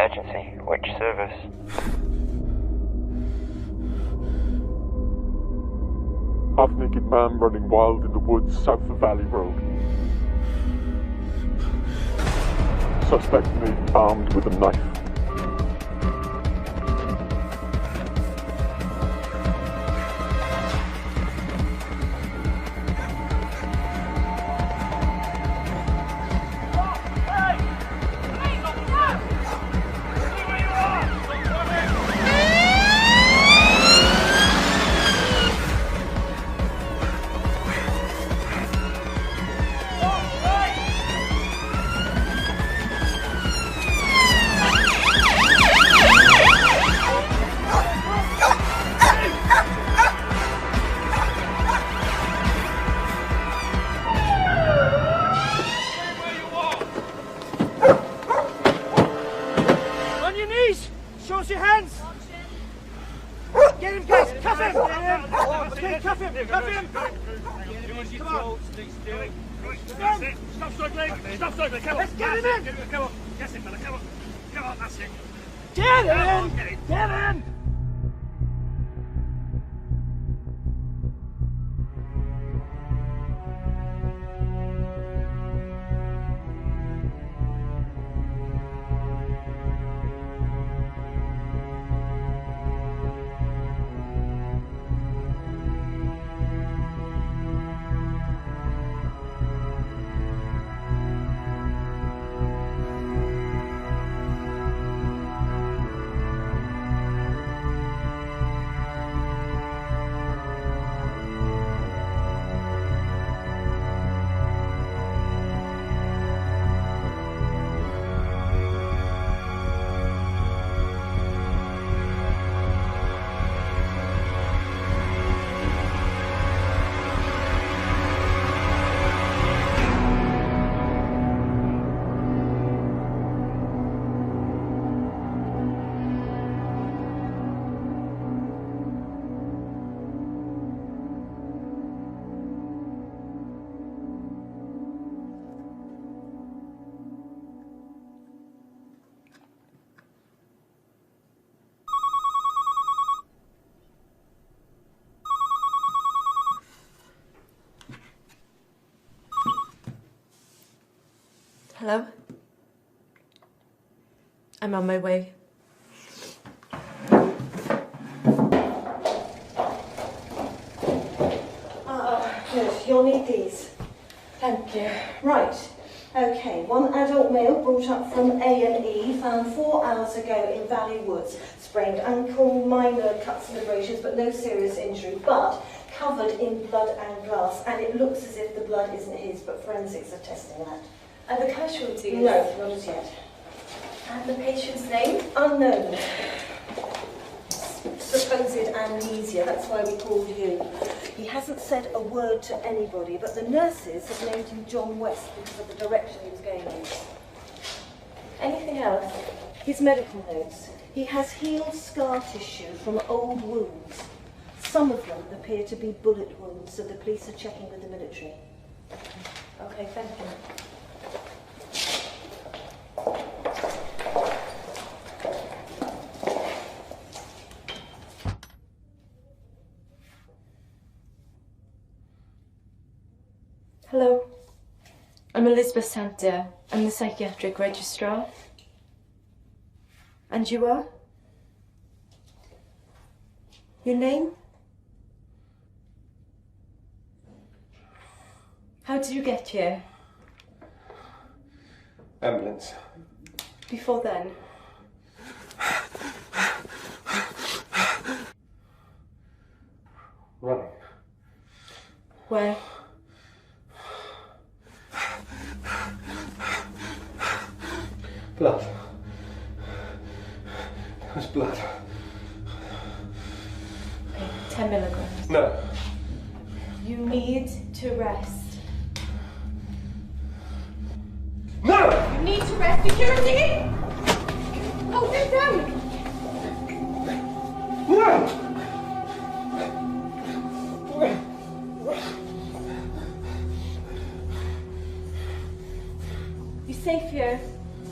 Agency, which service? Half-naked man running wild in the woods south of Valley Road. Suspect may be armed with a knife. Hello? I'm on my way. Good. You'll need these. Thank you. Right. Okay. One adult male brought up from A&E, found 4 hours ago in Valley Woods. Sprained ankle, minor cuts and abrasions, but no serious injury. But covered in blood and glass, and it looks as if the blood isn't his, but forensics are testing that. Are the casualties? No, not as yet. And the patient's name? Unknown. Supposed amnesia, that's why we called you. He hasn't said a word to anybody, but the nurses have named him John West because of the direction he was going in. Anything else? His medical notes. He has healed scar tissue from old wounds. Some of them appear to be bullet wounds, so the police are checking with the military. Okay, thank you. Hello. I'm Elizabeth Santa. I'm the psychiatric registrar. And you are? Your name? How did you get here? Ambulance. Before then? Running. Where? Blood. There's blood. Okay, 10 milligrams. No. You need to rest. No! You need to rest. Security! Hold it down! No! You're safe here.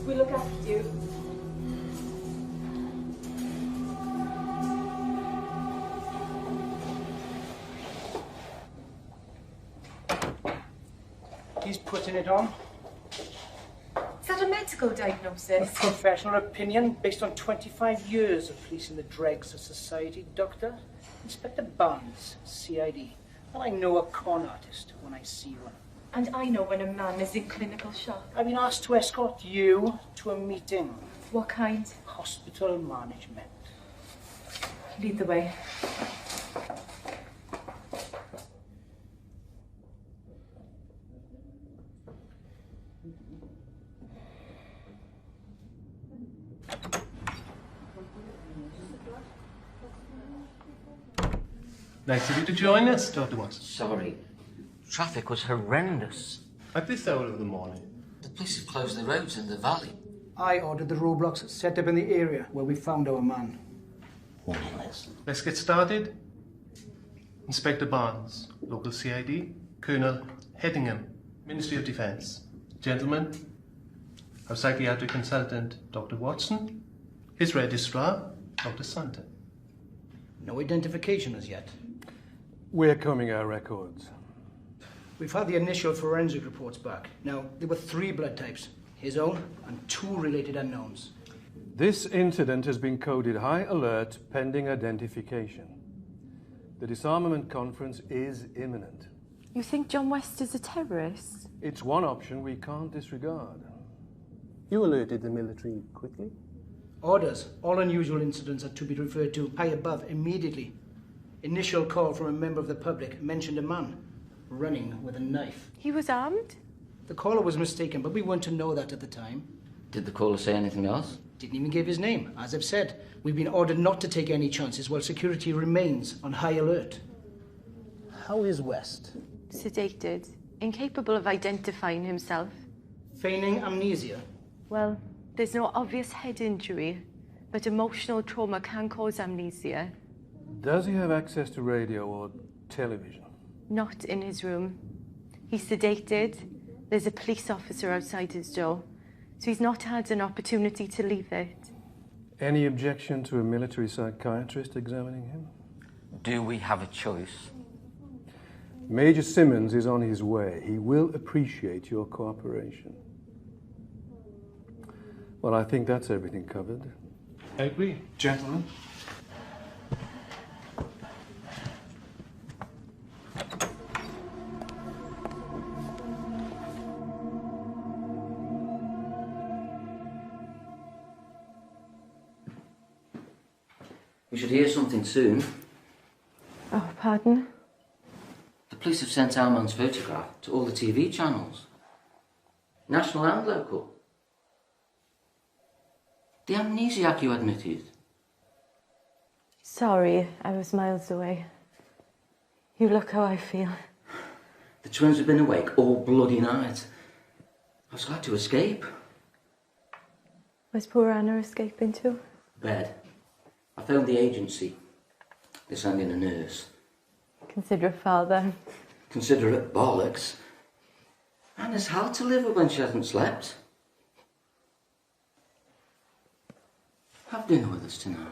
We look after you. He's putting it on. Is that a medical A diagnosis? professional opinion based on 25 years of policing the dregs of society, Doctor. Inspector Barnes, CID. Well, I know a con artist when I see one. And I know when a man is in clinical shock. I've been asked to escort you to a meeting. What kind? Hospital management. Lead the way. Nice of you to join us, Dr. Watson. Sorry. Traffic was horrendous. At this hour of the morning. The police have closed the roads in the valley. I ordered the roadblocks set up in the area where we found our man. Let's get started. Inspector Barnes, local CID. Colonel Headingham, Ministry of Defence. Gentlemen, our psychiatric consultant, Dr. Watson. His registrar, Dr. Santon. No identification as yet. We're combing our records. We've had the initial forensic reports back. Now, there were 3 blood types. His own and 2 related unknowns. This incident has been coded high alert pending identification. The disarmament conference is imminent. You think John West is a terrorist? It's one option we can't disregard. You alerted the military quickly? Orders. All unusual incidents are to be referred to high above immediately. Initial call from a member of the public mentioned a man running with a knife. He was armed? The caller was mistaken, but we weren't to know that at the time. Did the caller say anything else? Didn't even give his name. As I've said, we've been ordered not to take any chances while security remains on high alert. How is West? Sedated, incapable of identifying himself. Feigning amnesia. Well, there's no obvious head injury, but emotional trauma can cause amnesia. Does he have access to radio or television? Not in his room. He's sedated. There's a police officer outside his door, so he's not had an opportunity to leave it. Any objection to a military psychiatrist examining him? Do we have a choice? Major Simmons is on his way. He will appreciate your cooperation. Well, I think that's everything covered. I agree. Gentlemen. We should hear something soon. Oh, pardon? The police have sent our man's photograph to all the TV channels. National and local. The amnesiac you admitted. Sorry, I was miles away. You look how I feel. The twins have been awake all bloody night. I was glad to escape. Was poor Anna escaping too? Bed. I phoned the agency. They sent in a nurse. Considerate father. Considerate bollocks. Anna's hard to live with when she hasn't slept. Have dinner with us tonight.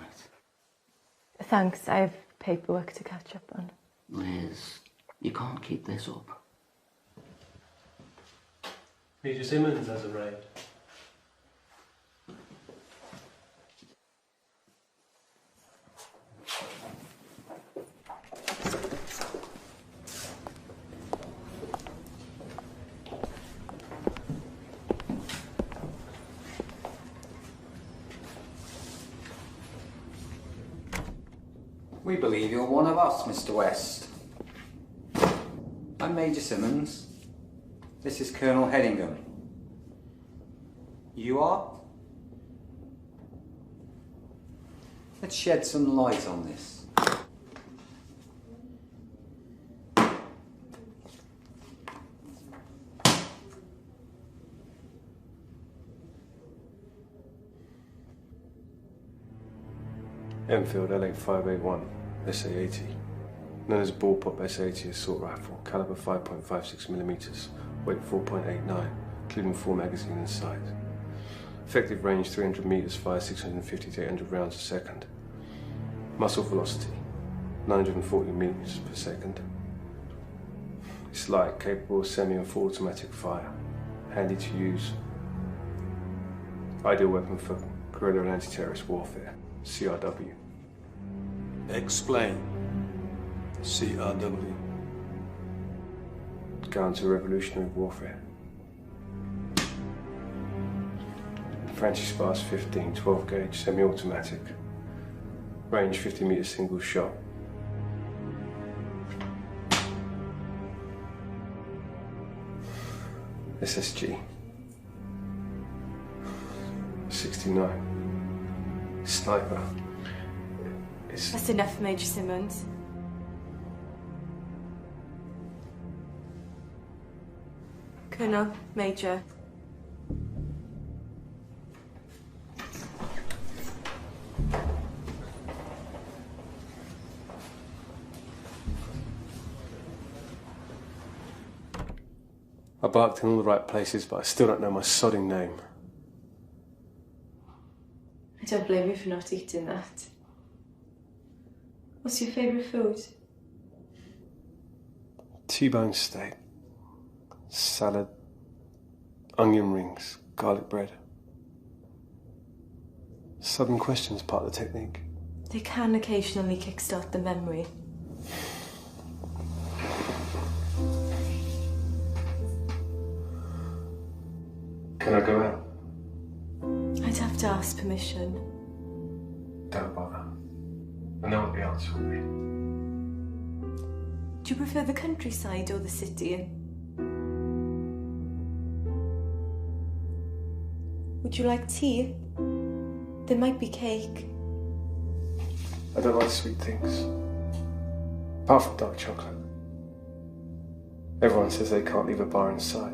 Thanks, I have paperwork to catch up on. Liz, you can't keep this up. Major Simmons has arrived. We believe you're one of us, Mr. West. I'm Major Simmons. This is Colonel Headingham. You are? Let's shed some light on this. Enfield LA 581, SA-80. Known as Bullpup SA-80 assault rifle, caliber 5.56mm, weight 4.89, including 4 magazines inside. Effective range 300 meters, fire 650 to 800 rounds a second. Muzzle velocity 940 meters per second. It's light, capable of semi and full automatic fire. Handy to use. Ideal weapon for guerrilla and anti-terrorist warfare. CRW. Explain. CRW. Counter-revolutionary warfare. Francis Sparse 15, 12 gauge, semi-automatic. Range 50 meter single shot. SSG. 69. Sniper. That's enough, Major Simmons. Colonel, Major. I barked in all the right places, but I still don't know my sodding name. I don't blame you for not eating that. What's your favourite food? T-bone steak, salad, onion rings, garlic bread. Sudden questions part of the technique. They can occasionally kickstart the memory. Can I go out? I'd have to ask permission. Don't bother. I know what the answer will be. Do you prefer the countryside or the city? Would you like tea? There might be cake. I don't like sweet things. Apart from dark chocolate. Everyone says they can't leave a bar in sight.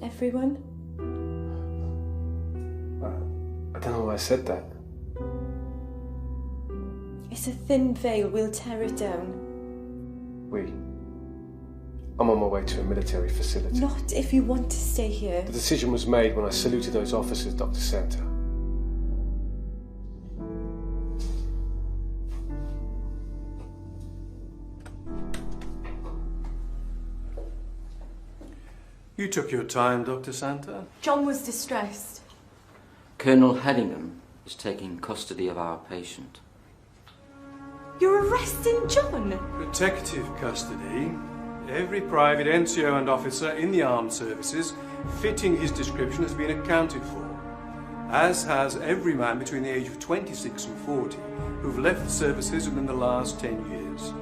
Everyone? I don't know why I said that. It's a thin veil, we'll tear it down. I'm on my way to a military facility. Not if you want to stay here. The decision was made when I saluted those officers, Dr. Santa. You took your time, Dr. Santa. John was distressed. Colonel Hedingham is taking custody of our patient. You're arresting John? Protective custody. Every private, NCO and officer in the armed services fitting his description has been accounted for, as has every man between the age of 26 and 40 who've left the services within the last 10 years.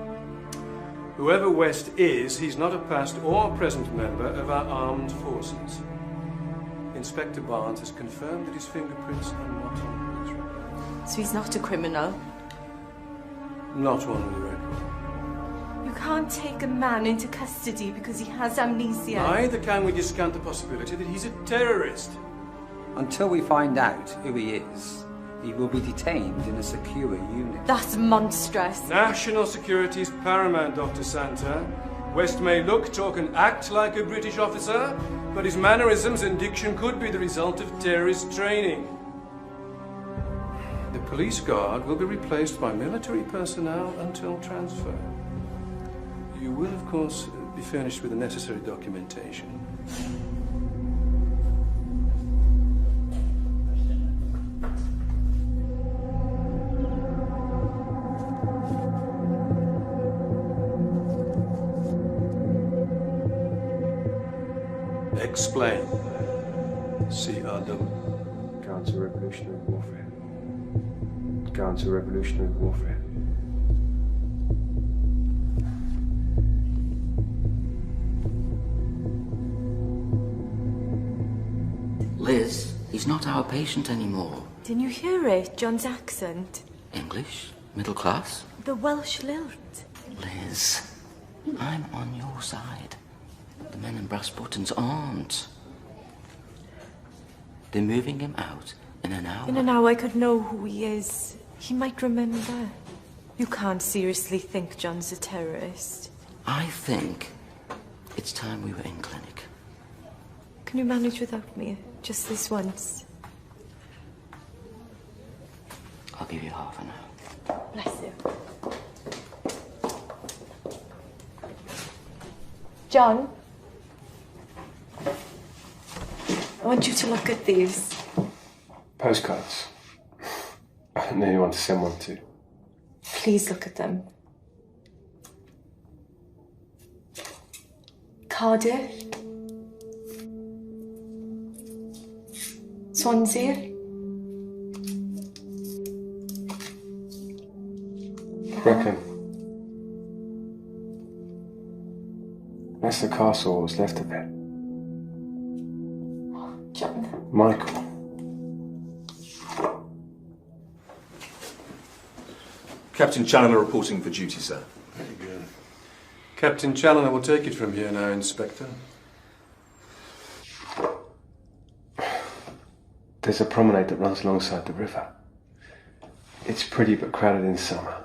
Whoever West is, he's not a past or present member of our armed forces. Inspector Barnes has confirmed that his fingerprints are not on his record. So he's not a criminal? Not on the record. You can't take a man into custody because he has amnesia. Neither can we discount the possibility that he's a terrorist. Until we find out who he is, he will be detained in a secure unit. That's monstrous. National security is paramount, Dr. Santa. West may look, talk and act like a British officer, but his mannerisms and diction could be the result of terrorist training. The police guard will be replaced by military personnel until transfer. You will, of course, be furnished with the necessary documentation. Explain. CRW. Counter-revolutionary warfare. Counter-revolutionary warfare. Liz, he's not our patient anymore. Didn't you hear it? John's accent. English? Middle class? The Welsh lilt. Liz, I'm on your side. The men in brass buttons aren't. They're moving him out in an hour. In an hour I could know who he is. He might remember. You can't seriously think John's a terrorist. I think it's time we were in clinic. Can you manage without me? Just this once? I'll give you half an hour. Bless you. John, I want you to look at these. Postcards. I don't really want to send one to. Please look at them. Cardiff. Swansea. Brecon. That's the castle, what's left of it. John. Michael. Captain Challoner reporting for duty, sir. Very good. Captain Challoner will take it from here now, Inspector. There's a promenade that runs alongside the river. It's pretty but crowded in summer.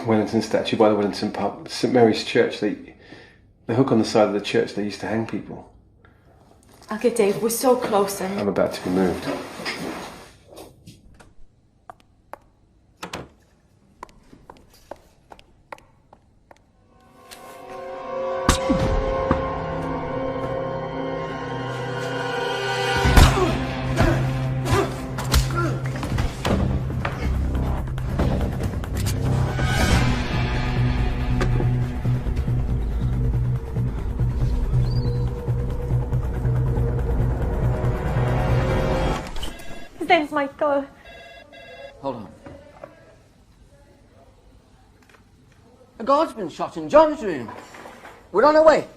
Wellington statue by the Wellington pub, St Mary's Church, the hook on the side of the church they used to hang people. Okay, Dave, we're so close and... I'm about to be moved. His name's Michael. Hold on. A guard's been shot in John's room. We're on our way.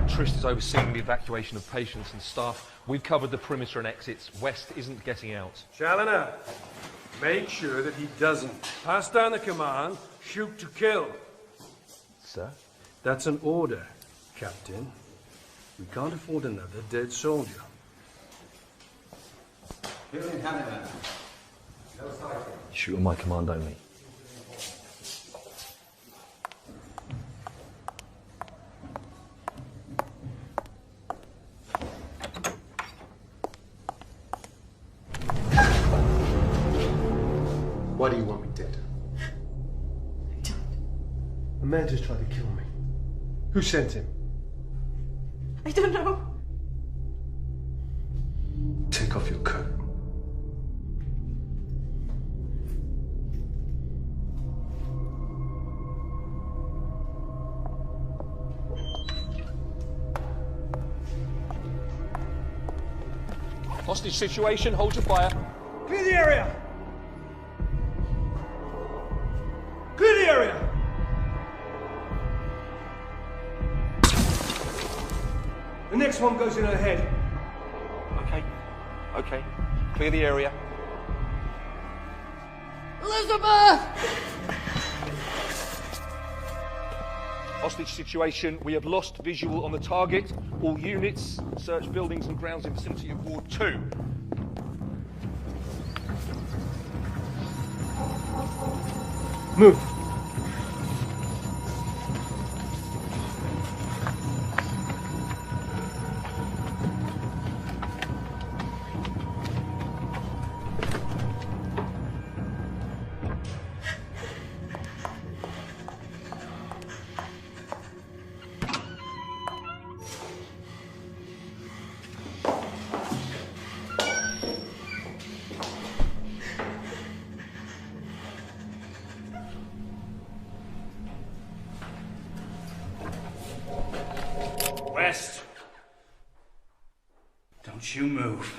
Trist is overseeing the evacuation of patients and staff. We've covered the perimeter and exits. West isn't getting out. Challoner, make sure that he doesn't. Pass down the command, shoot to kill. Sir? That's an order, Captain. We can't afford another dead soldier. Shoot on my command only. Why do you want me dead? A man just tried to kill me. Who sent him? I don't know. Take off your coat. Hostage situation, hold your fire. Clear the area! Clear the area! The next one goes in ahead. Okay. Clear the area. Elizabeth! Hostage situation, we have lost visual on the target. All units, search buildings and grounds in vicinity of Ward 2. Move. West. Don't you move.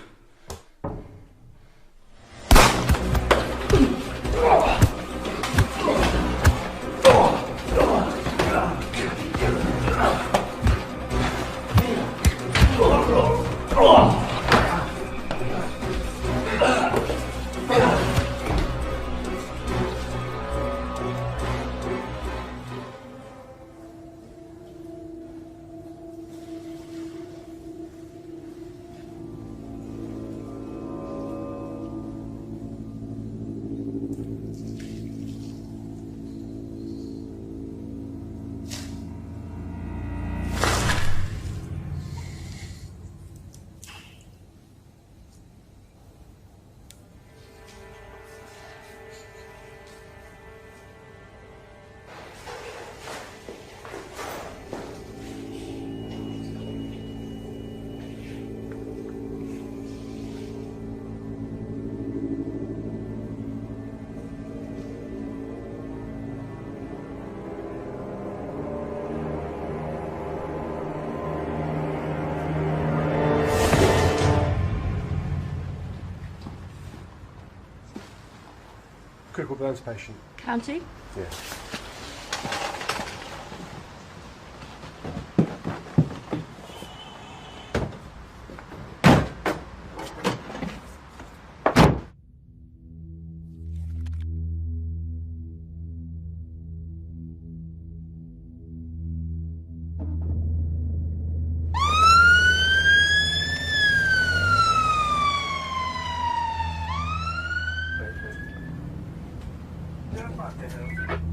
Critical burns patient. County? Yeah.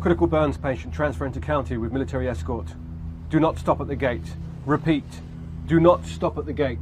Critical burns patient transferring to county with military escort. Do not stop at the gate. Repeat, do not stop at the gate.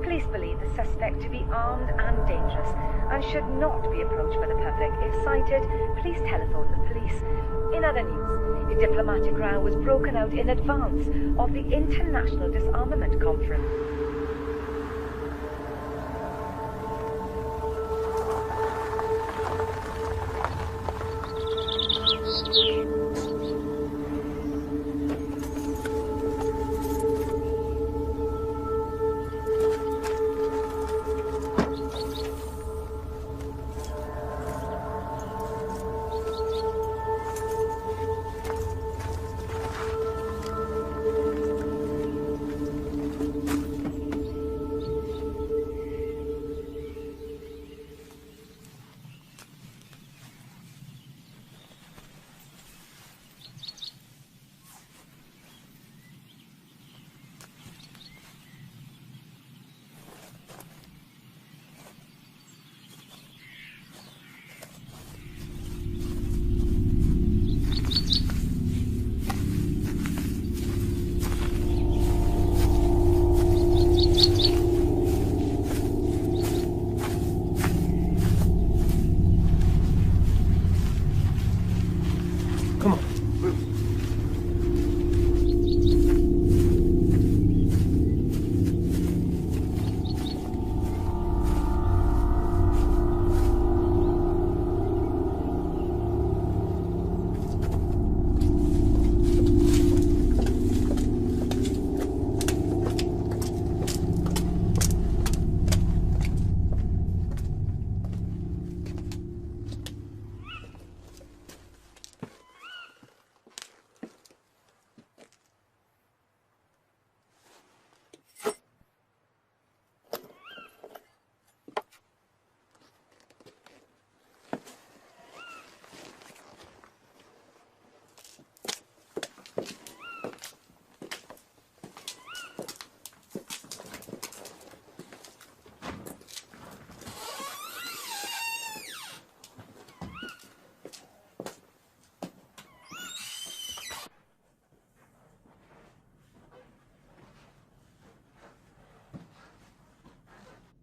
Police believe the suspect to be armed and dangerous and should not be approached by the public. If sighted, please telephone the police. In other news, a diplomatic row was broken out in advance of the International Disarmament Conference.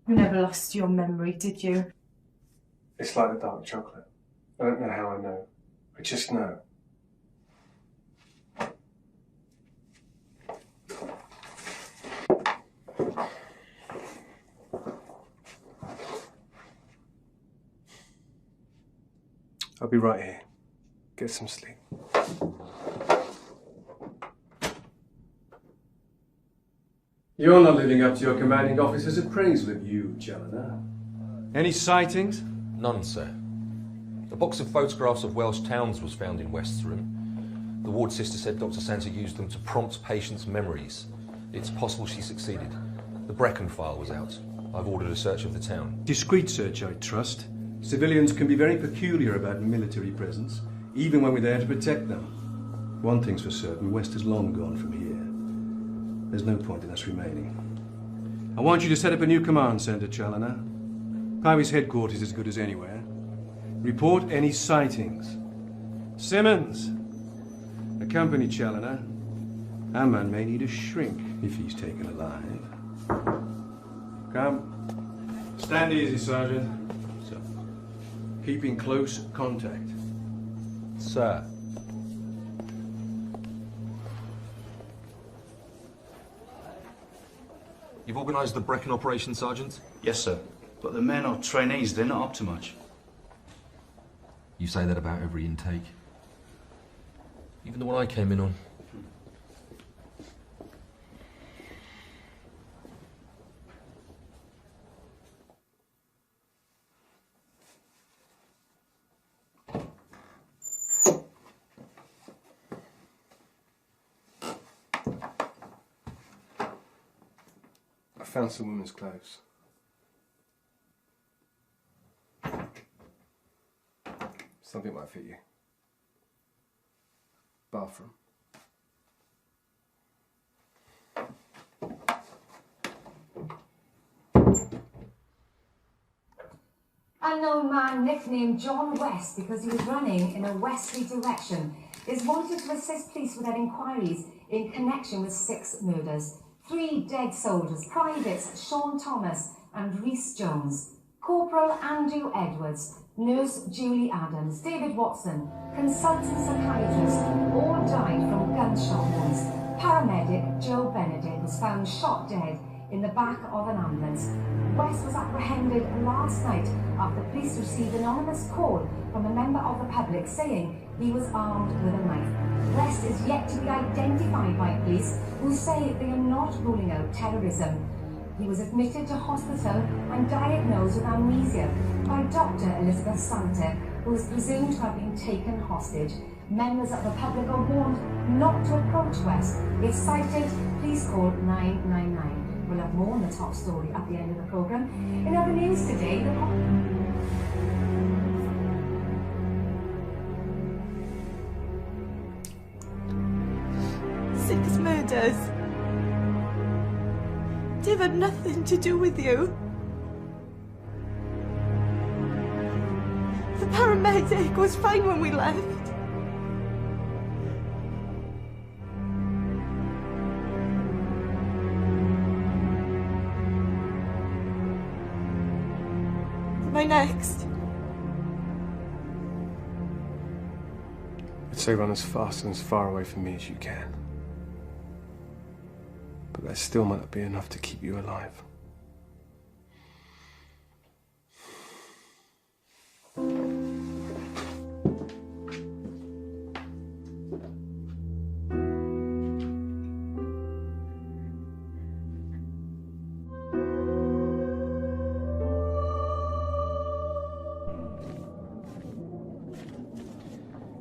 You never lost your memory, did you? It's like the dark chocolate. I don't know how I know. I just know. I'll be right here. Get some sleep. You're not living up to your commanding officer's appraisal of you, Challoner. Any sightings? None, sir. A box of photographs of Welsh towns was found in West's room. The ward sister said Dr. Santa used them to prompt patients' memories. It's possible she succeeded. The Brecon file was out. I've ordered a search of the town. Discreet search, I trust. Civilians can be very peculiar about military presence, even when we're there to protect them. One thing's for certain, West is long gone from here. There's no point in us remaining. I want you to set up a new command centre, Challoner. Powys headquarters is as good as anywhere. Report any sightings. Simmons, accompany Challoner. Our man may need a shrink if he's taken alive. Come. Stand easy, Sergeant. So, keep in close contact. Sir. You've organised the Brecon operation, Sergeant? Yes, sir. But the men are trainees, they're not up to much. You say that about every intake. Even the one I came in on. I found some women's clothes. Something might fit you. Bathroom. Unknown man nicknamed John West because he was running in a westerly direction is wanted to assist police with their inquiries in connection with 6 murders. 3 dead soldiers, privates Sean Thomas and Rhys Jones, Corporal Andrew Edwards, Nurse Julie Adams, David Watson, consultant psychiatrist, all died from gunshot wounds. Paramedic Joe Benedict was found shot dead in the back of an ambulance. West was apprehended last night after police received an anonymous call from a member of the public saying he was armed with a knife. West is yet to be identified by police, who say they are not ruling out terrorism. He was admitted to hospital and diagnosed with amnesia by Dr. Elizabeth Santa, who is presumed to have been taken hostage. Members of the public are warned not to approach West. If sighted, please call 999. We'll have more on the top story at the end of the programme. In other news today, the 6 murders. They've had nothing to do with you. The paramedic was fine when we left. Am I next? I'd say run as fast and as far away from me as you can. But that still might not be enough to keep you alive.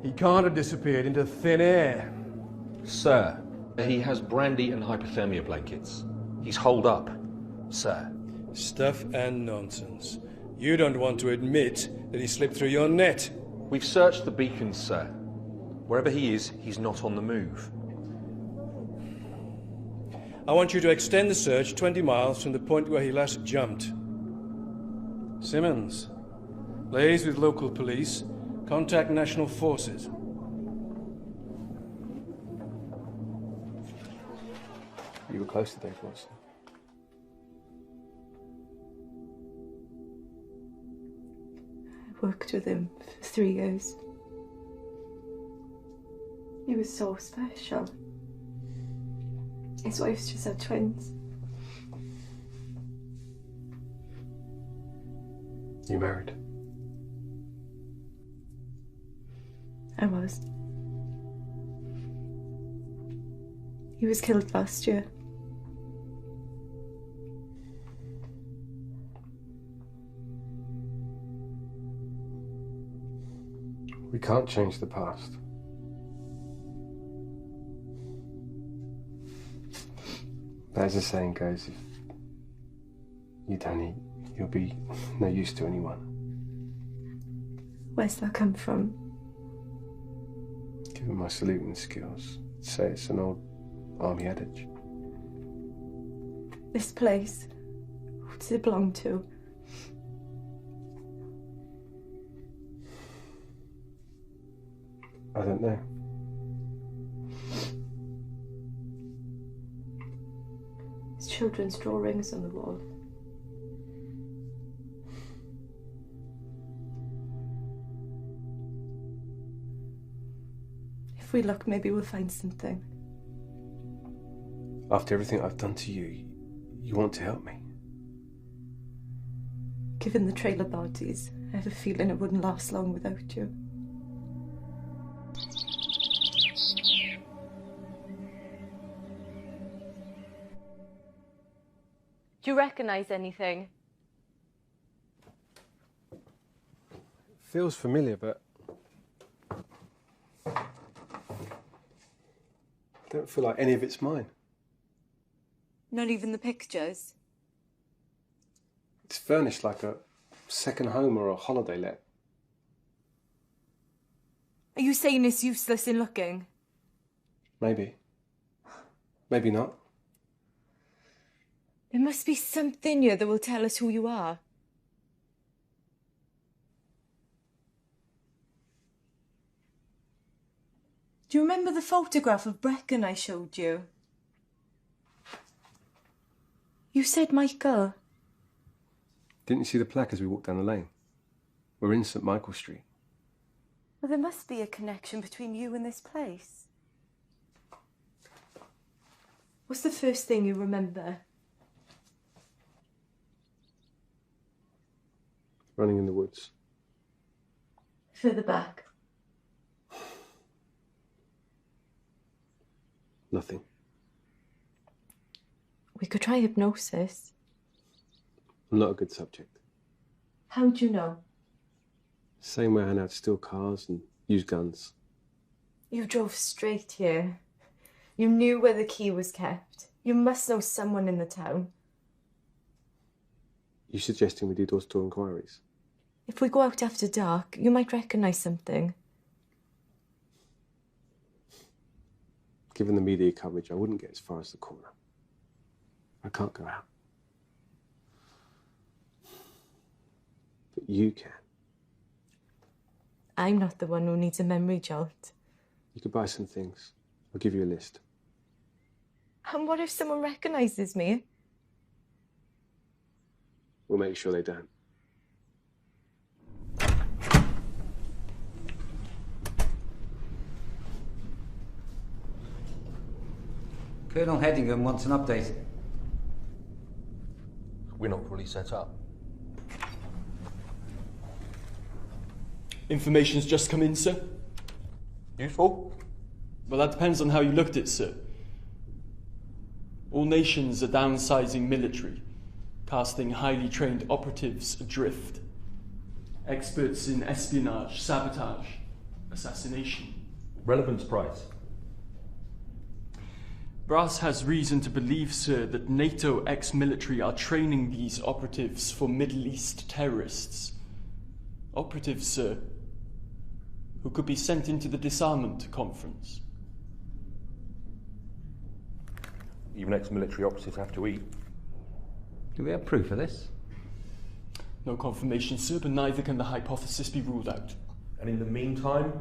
He can't have disappeared into thin air. Sir, he has brandy and hypothermia blankets. He's holed up, sir. Stuff and nonsense. You don't want to admit that he slipped through your net. We've searched the beacons, sir. Wherever he is, he's not on the move. I want you to extend the search 20 miles from the point where he last jumped. Simmons, liaise with local police. Contact national forces. You were close to Dave Watson. I worked with him for 3 years. He was so special. His wife's just had twins. You married? I was. He was killed last year. We can't change the past. But as the saying goes, if you don't eat, you'll be no use to anyone. Where's that come from? Given my saluting skills, I'd say it's an old army adage. This place, who does it belong to? I don't know. There's children's drawings on the wall. If we look, maybe we'll find something. After everything I've done to you, you want to help me? Given the trailer bodies, I have a feeling it wouldn't last long without you. Do you recognise anything? Feels familiar, but I don't feel like any of it's mine. Not even the pictures? It's furnished like a second home or a holiday let. Are you saying it's useless in looking? Maybe. Maybe not. There must be something here that will tell us who you are. Do you remember the photograph of Brecon I showed you? You said Michael. Didn't you see the plaque as we walked down the lane? We're in St Michael Street. Well, there must be a connection between you and this place. What's the first thing you remember? Running in the woods. Further back. Nothing. We could try hypnosis. I'm not a good subject. How do you know? Same way I know how to steal cars and use guns. You drove straight here. You knew where the key was kept. You must know someone in the town. You suggesting we do door-to-door inquiries? If we go out after dark, you might recognise something. Given the media coverage, I wouldn't get as far as the corner. I can't go out. But you can. I'm not the one who needs a memory jolt. You could buy some things. I'll give you a list. And what if someone recognises me? We'll make sure they don't. Colonel Headingham wants an update. We're not fully set up. Information's just come in, sir. Useful? Well, that depends on how you looked at it, sir. All nations are downsizing military, casting highly trained operatives adrift. Experts in espionage, sabotage, assassination. Relevance price. Brass has reason to believe, sir, that NATO ex-military are training these operatives for Middle East terrorists. Operatives, sir, who could be sent into the disarmament conference. Even ex-military operatives have to eat. Do we have proof of this? No confirmation, sir, but neither can the hypothesis be ruled out. And in the meantime?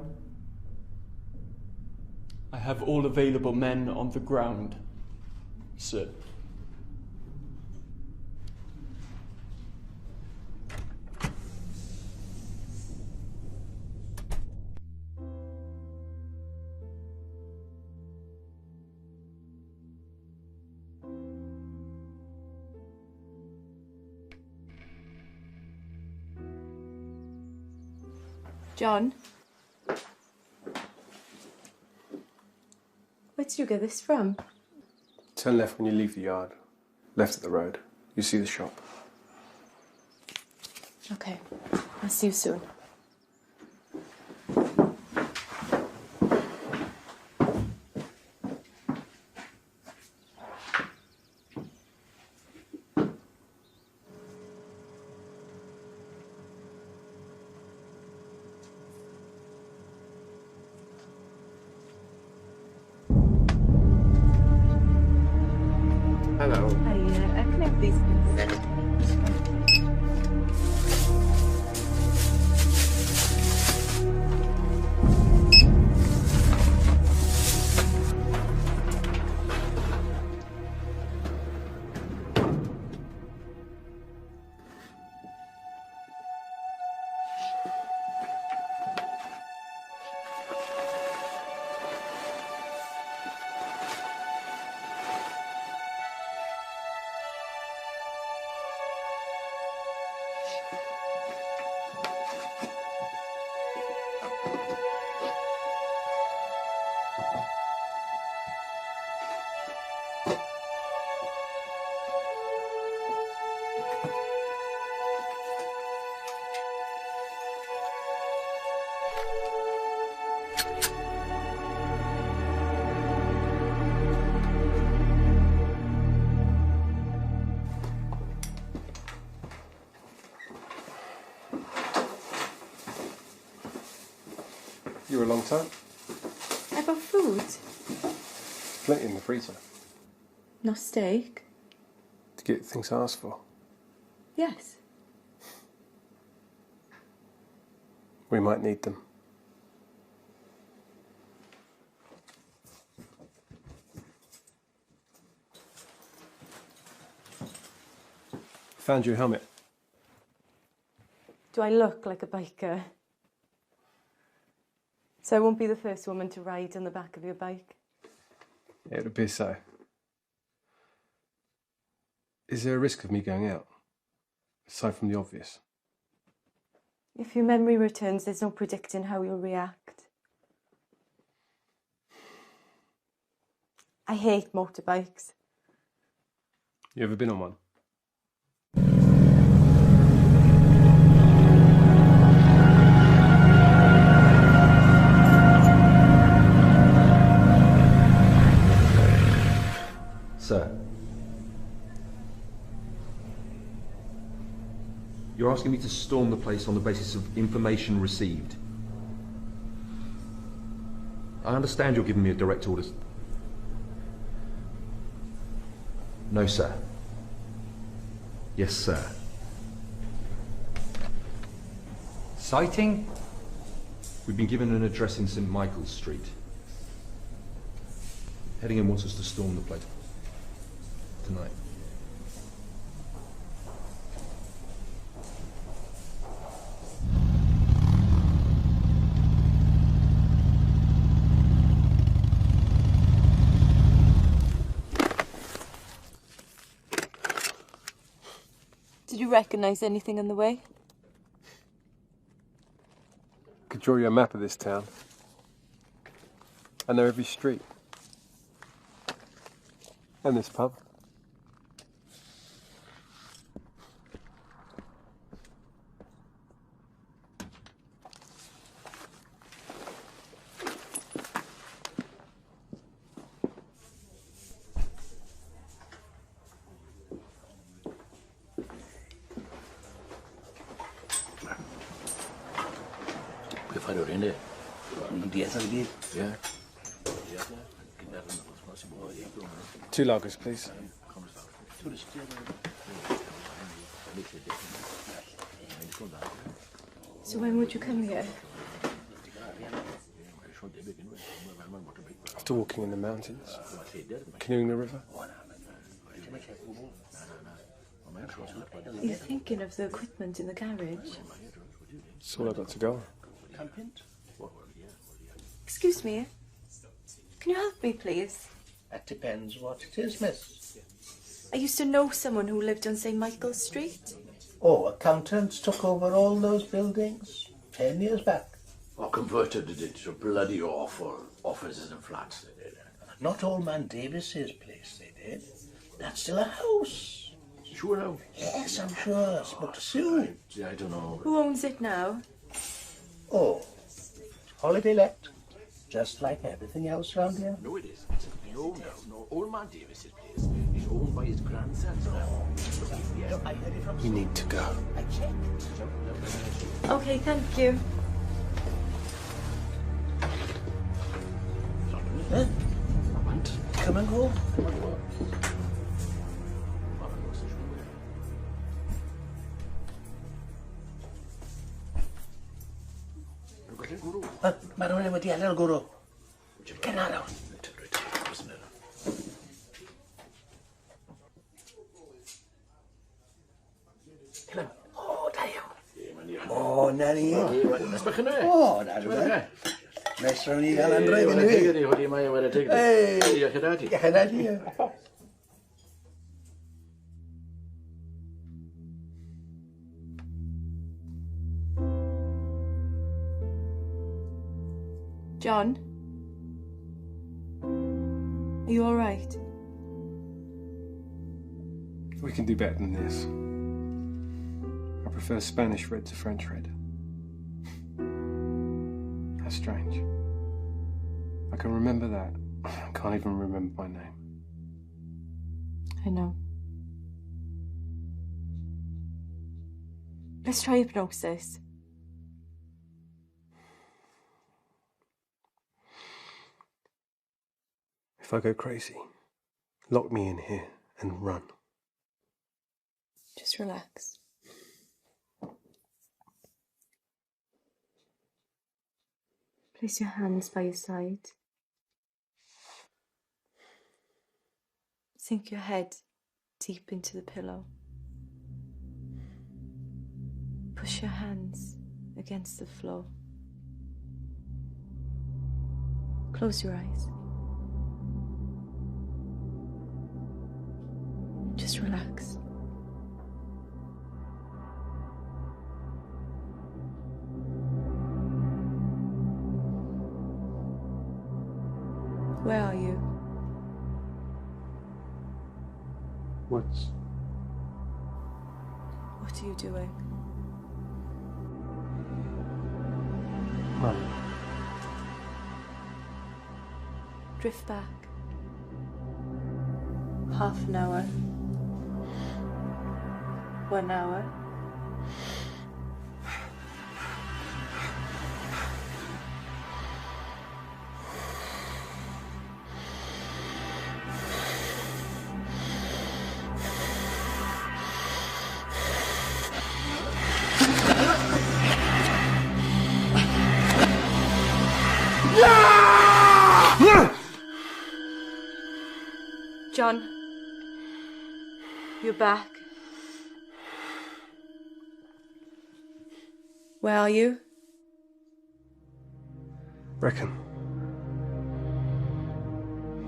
I have all available men on the ground, sir. John? Where did you get this from? Turn left when you leave the yard. Left at the road. You see the shop. Okay. I'll see you soon. Hello. Hi, can I have these, please? You were a long time. I bought food. Plenty in the freezer. No steak? To get things I asked for. Yes. We might need them. Found your helmet. Do I look like a biker? So I won't be the first woman to ride on the back of your bike? It would appear so. Is there a risk of me going out? Aside from the obvious. If your memory returns, there's no predicting how you'll react. I hate motorbikes. You ever been on one? Sir. You're asking me to storm the place on the basis of information received. I understand you're giving me a direct order. No, sir. Yes, sir. Sighting? We've been given an address in St. Michael's Street. Headingham wants us to storm the place tonight. Did you recognise anything on the way? Could draw you a map of this town. I know every street. And this pub. Fare oriente, non ti essere lì? Yeah. 2 lagers, please. So when would you come here? After walking in the mountains, canoeing the river. You're thinking of the equipment in the garage? That's all I've got to go on. Excuse me. Can you help me, please? That depends what it is, miss. I used to know someone who lived on St. Michael's Street. Oh, accountants took over all those buildings 10 years back. Or converted it into bloody awful offices and flats, they did. Not Old Man Davis's place, they did. That's still a house. Sure now? Yes, I'm sure. I spoke to Sue. I don't know. Who owns it now? Oh, holiday let. Just like everything else around here. No, it isn't. No. Old Man Davis's place is owned by his grandsons now. Yeah, I heard it from. You need to go. I checked. Okay, thank you. Huh? Come and go. Mae rhywun wedi ennill gwrw. Genna nawr. O, da iawn. O, na ni. Nes bach yna? O, na rhywun. Nes rhawn ni gael androedd yn fi. Hwdi mae wedi teglu. Diolch yn adi. Diolch yn adi. John? Are you all right? We can do better than this. I prefer Spanish red to French red. How strange. I can remember that. I can't even remember my name. I know. Let's try hypnosis. If I go crazy, lock me in here and run. Just relax. Place your hands by your side. Sink your head deep into the pillow. Push your hands against the floor. Close your eyes. Just relax. Where are you? What are you doing? Mum. Drift back. Half an hour. 1 hour. John, you're back. Where are you? Reckon.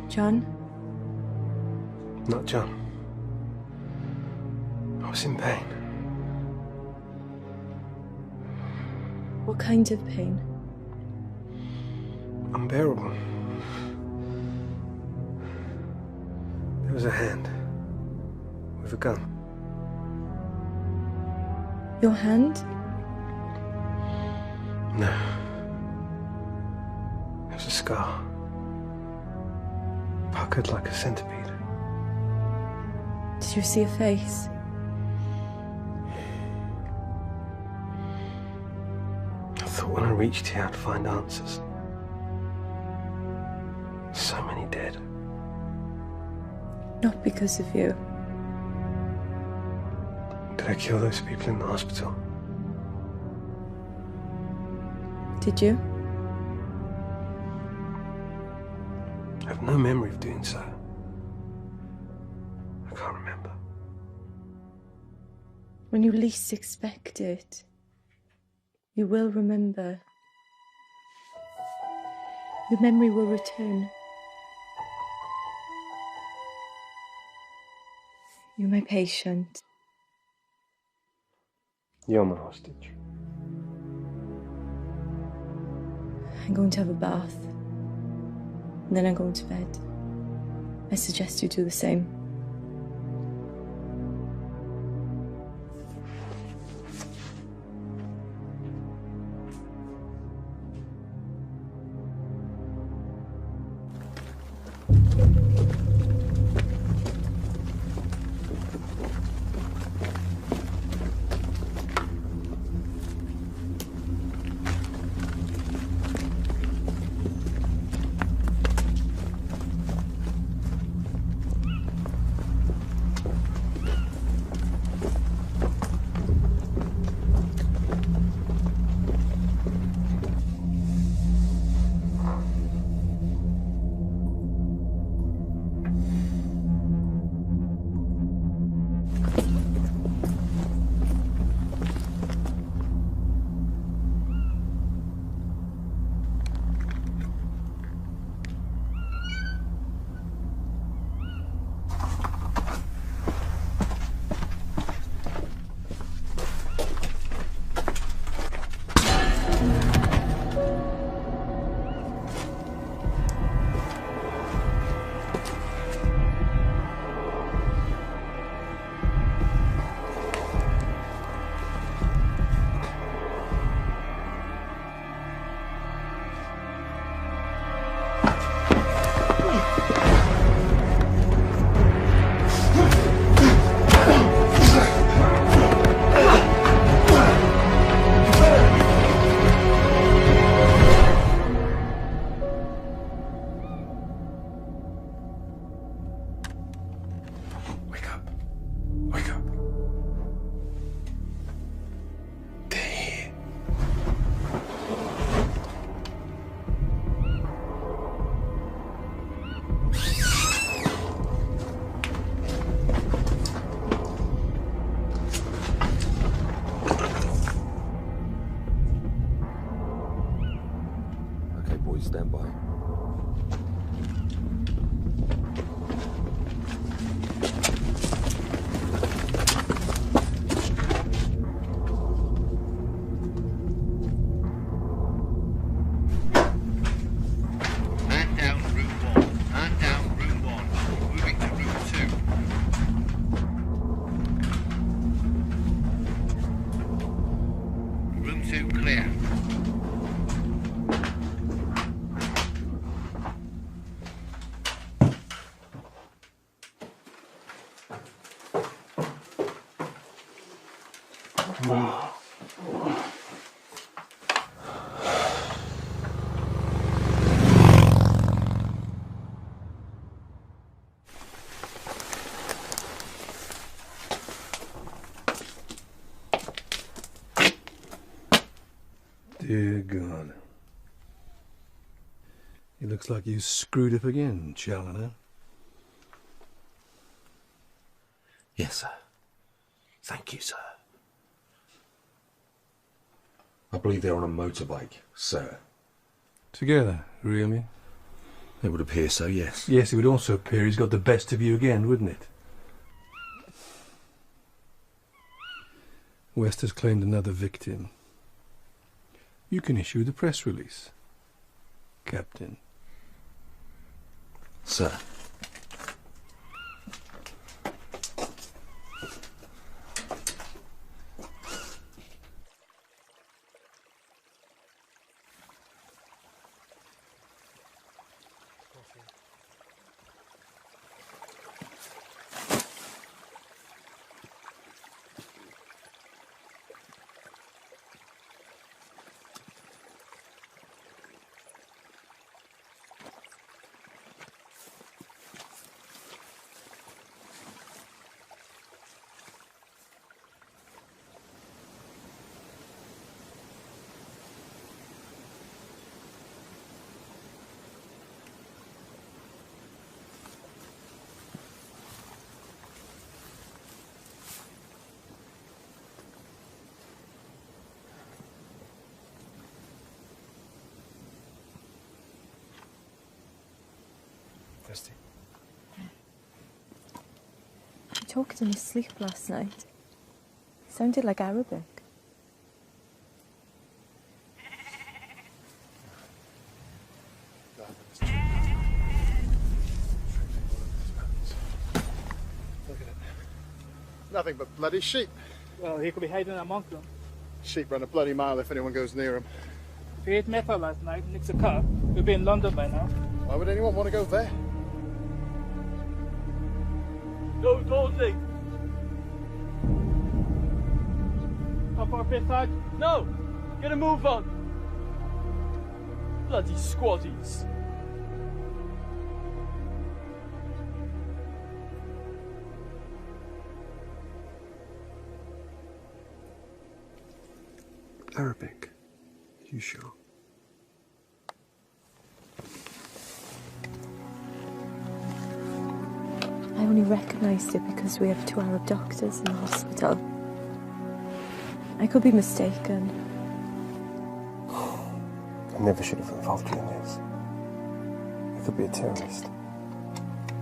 John? Not John. I was in pain. What kind of pain? Unbearable. There was a hand with a gun. Your hand? No. It was a scar. Puckered like a centipede. Did you see a face? I thought when I reached here I'd find answers. So many dead. Not because of you. Did I kill those people in the hospital? Did you? I have no memory of doing so. I can't remember. When you least expect it, you will remember. Your memory will return. You're my patient. You're my hostage. I'm going to have a bath. And then I'm going to bed. I suggest you do the same. Stand by. Man down room 1. Man down room 1. Moving to room 2. Room 2 clear. Dear God. It looks like you screwed up again, Challoner. Yes, sir. Thank you, sir. I believe they're on a motorbike, sir. Together, really? It would appear so, yes. Yes, it would also appear he's got the best of you again, wouldn't it? West has claimed another victim. You can issue the press release, Captain. Sir. He talked in his sleep last night. Sounded like Arabic. Nothing but bloody sheep. Well, he could be hiding amongst them. Sheep run a bloody mile if anyone goes near them. If he ate metal last night and nicks a car, he'll be in London by now. Why would anyone want to go there? No, Dawsey! Come for a piss, Sarge? No! Get a move on! Bloody squaddies. Arabic. You sure? I only recognised it because we have 2 Arab doctors in the hospital. I could be mistaken. I never should have involved you in this. You could be a terrorist.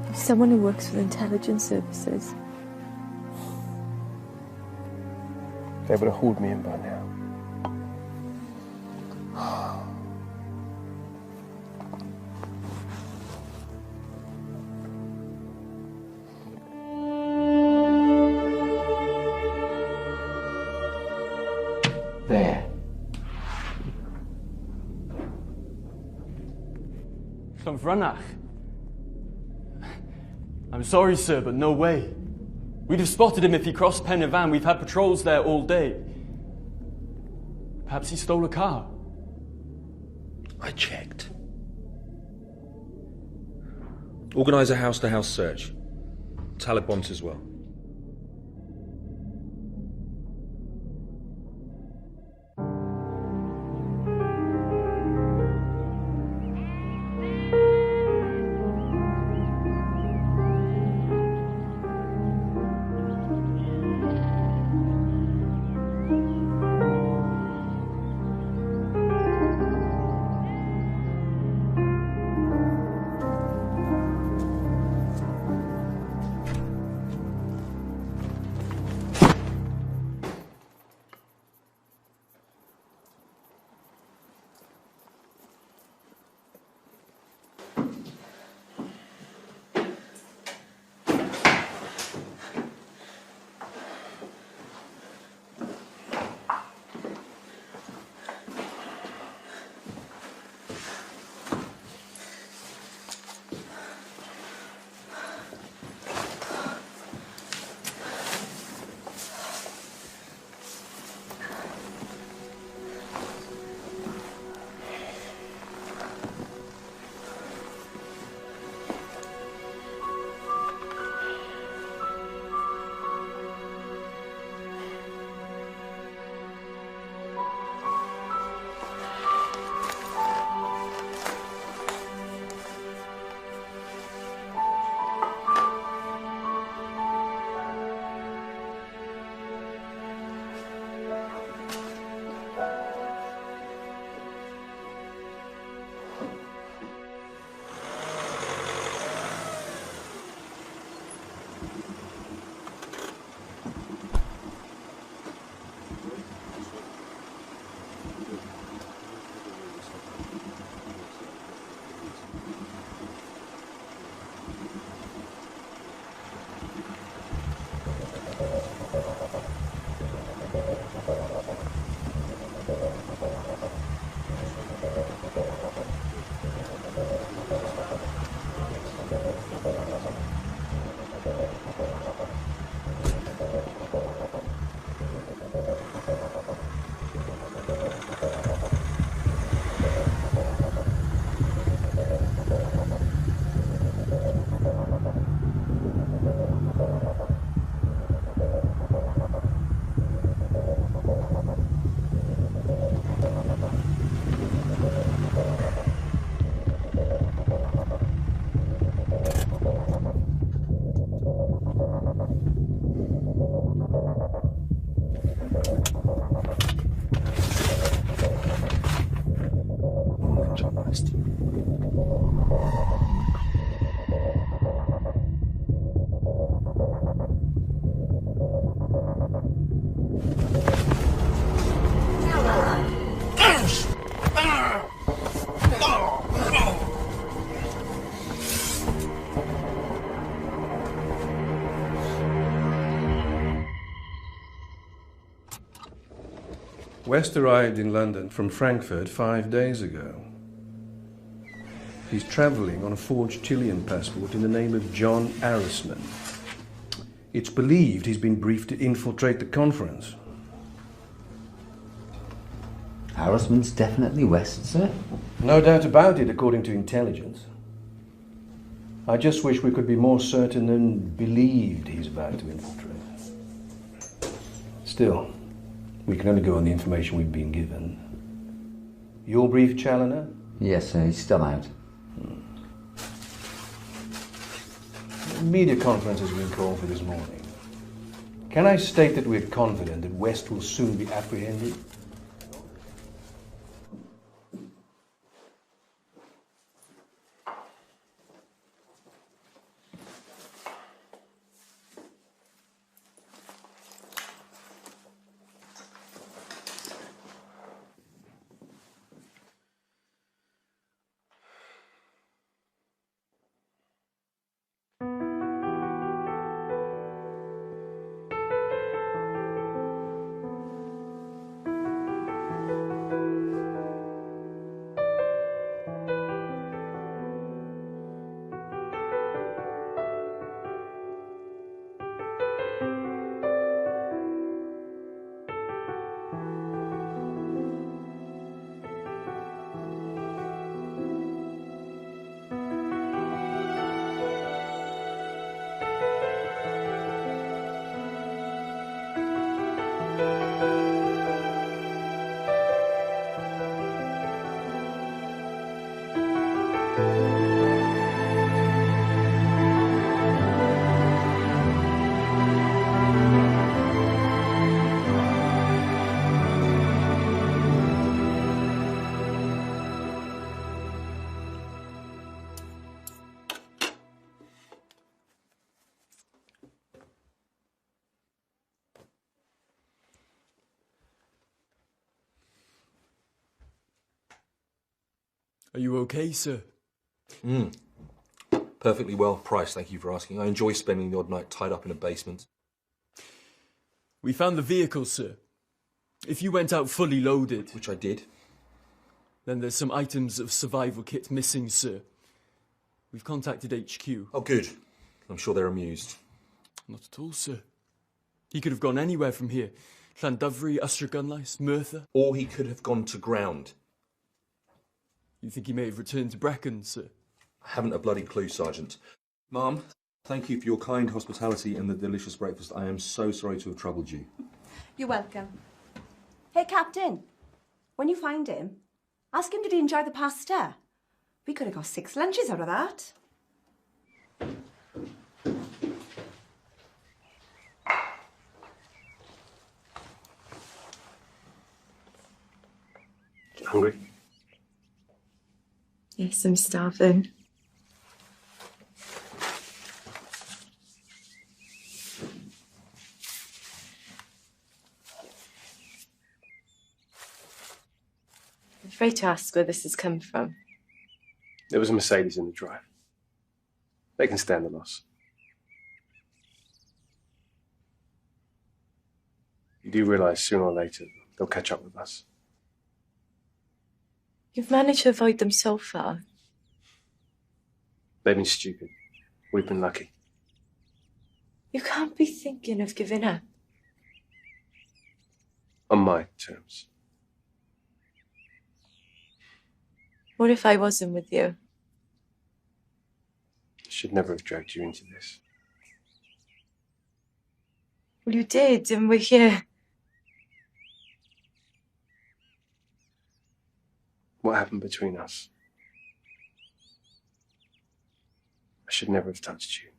I'm someone who works for the intelligence services. They would have hauled me in by now. There. From Vranach. I'm sorry, sir, but no way. We'd have spotted him if he crossed Pen y Fan. We've had patrols there all day. Perhaps he stole a car. I checked. Organise a house-to-house search. Talibans as well. West arrived in London from Frankfurt 5 days ago. He's travelling on a forged Chilean passport in the name of John Arrisman. It's believed he's been briefed to infiltrate the conference. Arrisman's definitely West, sir? No doubt about it, according to intelligence. I just wish we could be more certain and believed he's about to infiltrate. Still, we can only go on the information we've been given. Your brief, Challoner? Yes, sir, he's still out. A media conference has been called for this morning. Can I state that we're confident that West will soon be apprehended? Are you okay, sir? Perfectly well priced, thank you for asking. I enjoy spending the odd night tied up in a basement. We found the vehicle, sir. If you went out fully loaded... Which I did. Then there's some items of survival kit missing, sir. We've contacted HQ. Oh, good. I'm sure they're amused. Not at all, sir. He could have gone anywhere from here. Llandovery, Ystrad, Merthyr. Or he could have gone to ground. You think he may have returned to Brecon, sir? I haven't a bloody clue, Sergeant. Ma'am, thank you for your kind hospitality and the delicious breakfast. I am so sorry to have troubled you. You're welcome. Hey, Captain, when you find him, ask him did he enjoy the pasta? We could have got 6 lunches out of that. Hungry? Yes, I'm starving. I'm afraid to ask where this has come from. There was a Mercedes in the drive. They can stand the loss. You do realise sooner or later they'll catch up with us. You've managed to avoid them so far. They've been stupid. We've been lucky. You can't be thinking of giving up. On my terms. What if I wasn't with you? I should never have dragged you into this. Well, you did, and we're here. What happened between us? I should never have touched you.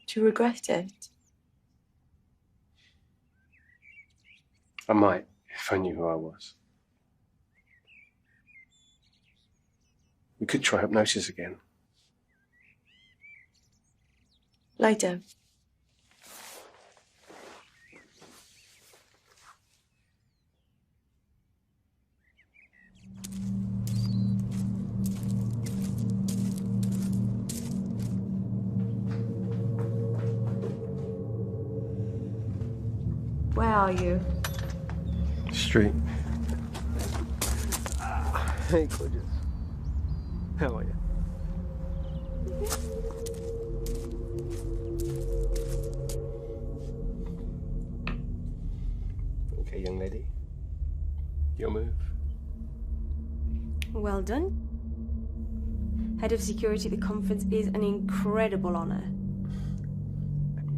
Do you regret it? I might, if I knew who I was. We could try hypnosis again. Lie down. Where are you? Street. Hey, gorgeous. How are you? Okay, young lady. Your move. Well done. Head of security at the conference is an incredible honour.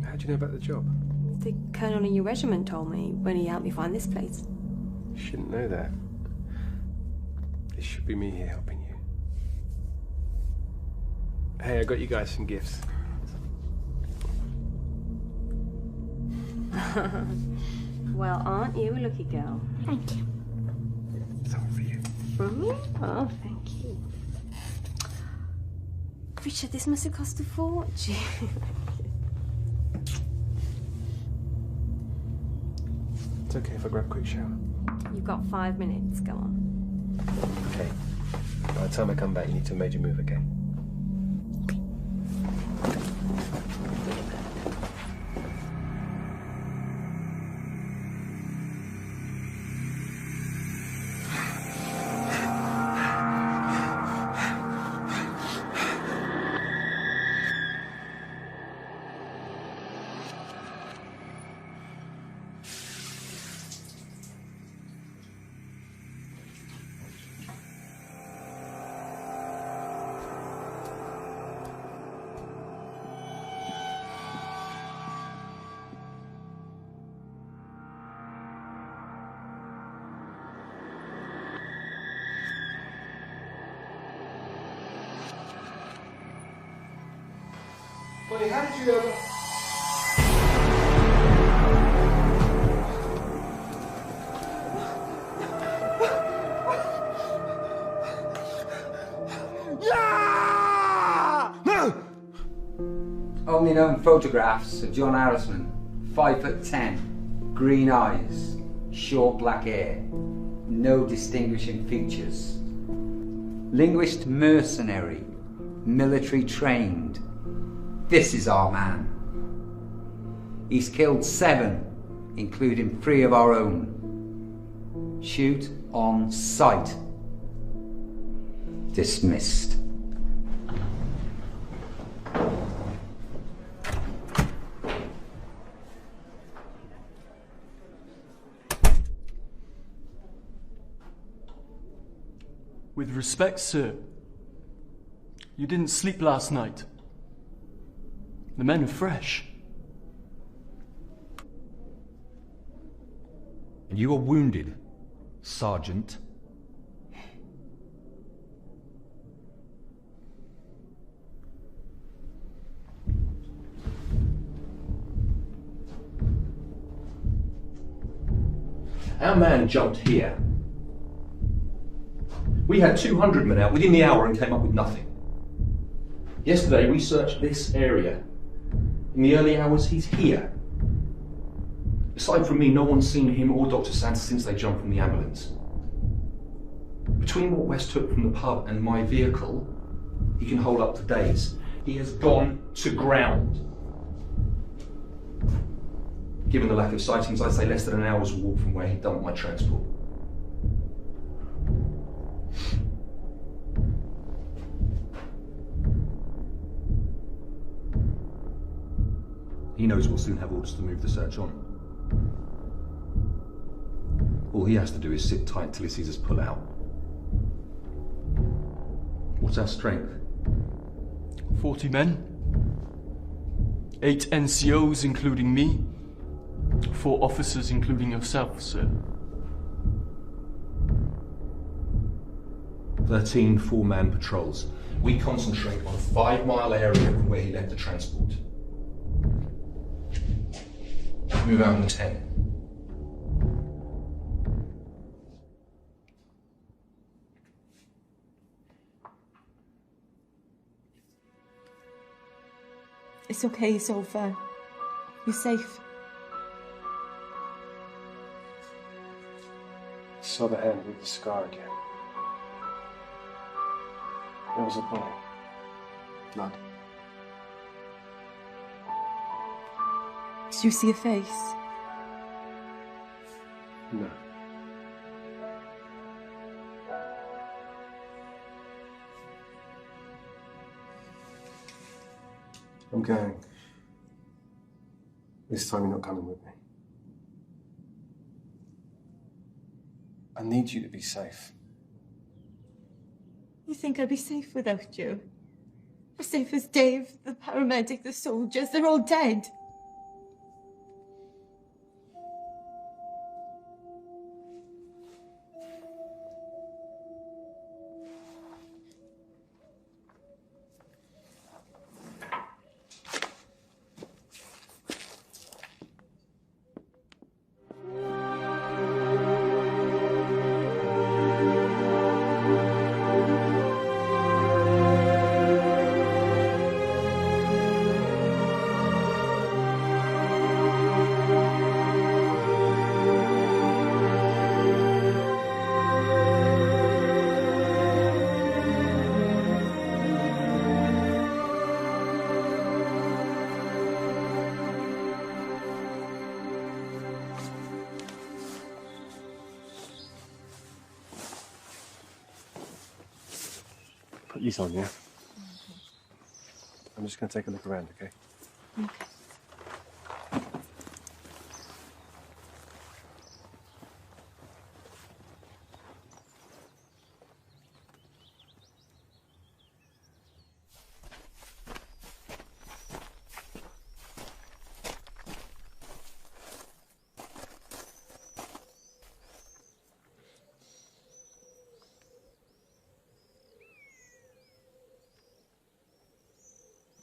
How do you know about the job? The colonel in your regiment told me when he helped me find this place. You shouldn't know that. It should be me here helping you. Hey, I got you guys some gifts. Well, aren't you a lucky girl? Thank you. Something for you. From me? Oh, thank you. Richard, this must have cost a fortune. It's okay if I grab a quick shower. You've got 5 minutes. Go on. Okay. By the time I come back, you need to have made your move, okay? Buddy, how did you ever... Only known photographs of John Harrisman, 5'10", green eyes, short black hair, no distinguishing features. Linguist mercenary, military trained. This is our man. He's killed 7, including 3 of our own. Shoot on sight. Dismissed. With respect, sir, you didn't sleep last night. The men are fresh. And you are wounded, Sergeant. Our man jumped here. We had 200 men out within the hour and came up with nothing. Yesterday we searched this area. In the early hours, he's here. Aside from me, no one's seen him or Dr. Santa since they jumped from the ambulance. Between what West took from the pub and my vehicle, he can hold up to days. He has gone to ground. Given the lack of sightings, I'd say less than an hour's walk from where he dumped my transport. He knows we'll soon have orders to move the search on. All he has to do is sit tight till he sees us pull out. What's our strength? 40 men. 8 NCOs, including me. 4 officers, including yourself, sir. 13 4-man patrols. We concentrate on a 5-mile area from where he left the transport. Move out in 10. It's okay, it's over. You're safe. I saw the hand with the scar again. There was a bullet. Blood. Did you see a face? No. I'm going. This time you're not coming with me. I need you to be safe. You think I'd be safe without you? As safe as Dave, the paramedic, the soldiers, they're all dead. Put these on, yeah? I'm just going to take a look around, okay? Okay.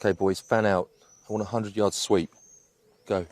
Okay, boys, fan out. I want a 100-yard sweep. Go.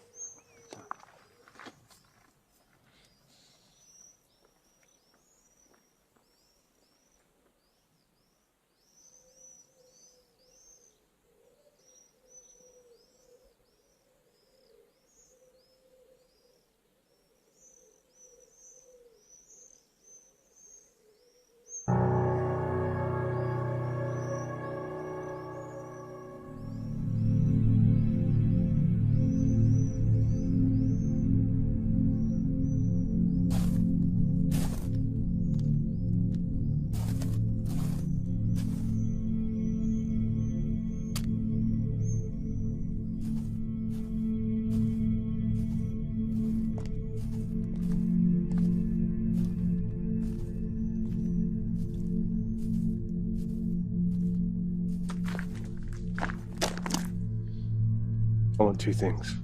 I want two things.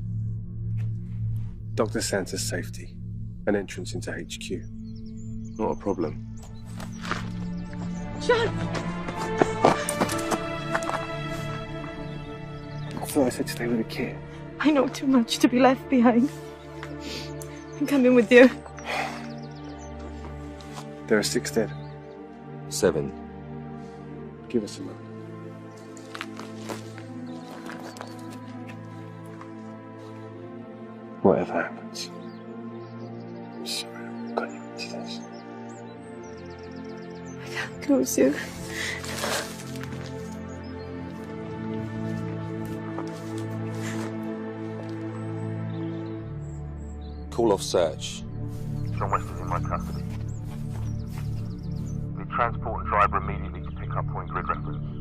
Dr. Santa's safety and entrance into HQ. Not a problem. John! I thought I said stay with the kid. I know too much to be left behind. I'm coming with you. There are 6 dead. 7. Give us a moment. Whatever happens, I'm sorry I got you into this. I can't lose you. Call off search. John West is in my custody. We transport and driver immediately to pick up point grid reference.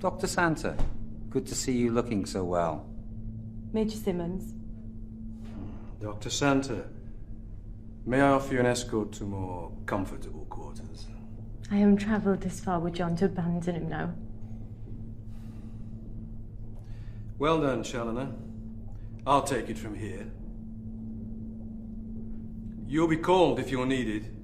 Dr. Santa, good to see you looking so well. Major Simmons. Dr. Santa, may I offer you an escort to more comfortable quarters? I haven't travelled this far with John to abandon him now. Well done, Challoner. I'll take it from here. You'll be called if you're needed.